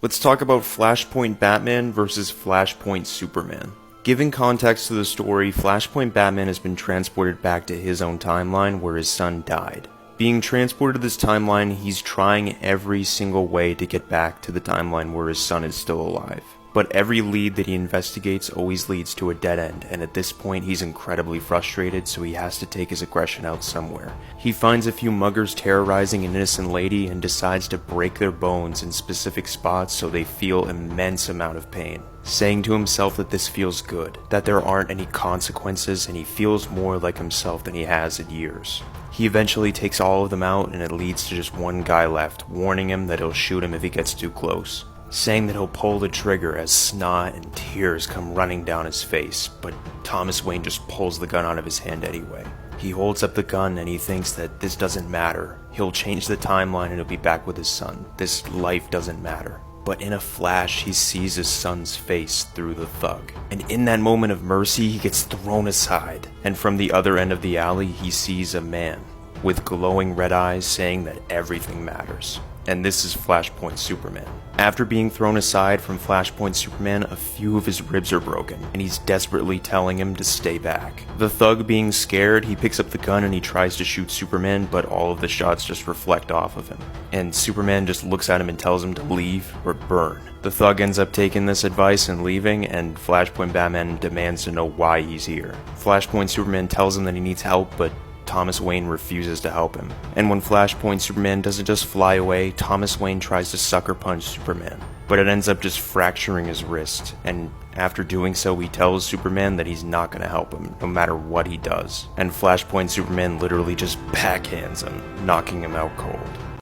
Let's talk about Flashpoint Batman versus Flashpoint Superman. Giving context to the story, Flashpoint Batman has been transported back to his own timeline where his son died. Being transported to this timeline, he's trying every single way to get back to the timeline where his son is still alive. But every lead that he investigates always leads to a dead end, and at this point he's incredibly frustrated, so he has to take his aggression out somewhere. He finds a few muggers terrorizing an innocent lady and decides to break their bones in specific spots so they feel immense amount of pain, saying to himself that this feels good, that there aren't any consequences, and he feels more like himself than he has in years. He eventually takes all of them out, and it leads to just one guy left, warning him that he'll shoot him if he gets too close, saying that he'll pull the trigger as snot and tears come running down his face, but Thomas Wayne just pulls the gun out of his hand anyway. He holds up the gun and he thinks that this doesn't matter. He'll change the timeline and he'll be back with his son. This life doesn't matter. But in a flash, he sees his son's face through the thug. And in that moment of mercy, he gets thrown aside. And from the other end of the alley, he sees a man with glowing red eyes saying that everything matters. And this is Flashpoint Superman. After being thrown aside from Flashpoint Superman, a few of his ribs are broken, and he's desperately telling him to stay back. The thug being scared, he picks up the gun and he tries to shoot Superman, but all of the shots just reflect off of him. And Superman just looks at him and tells him to leave or burn. The thug ends up taking this advice and leaving, and Flashpoint Batman demands to know why he's here. Flashpoint Superman tells him that he needs help, but Thomas Wayne refuses to help him. And when Flashpoint Superman doesn't just fly away, Thomas Wayne tries to sucker punch Superman, but it ends up just fracturing his wrist, and after doing so he tells Superman that he's not going to help him, no matter what he does. And Flashpoint Superman literally just backhands him, knocking him out cold.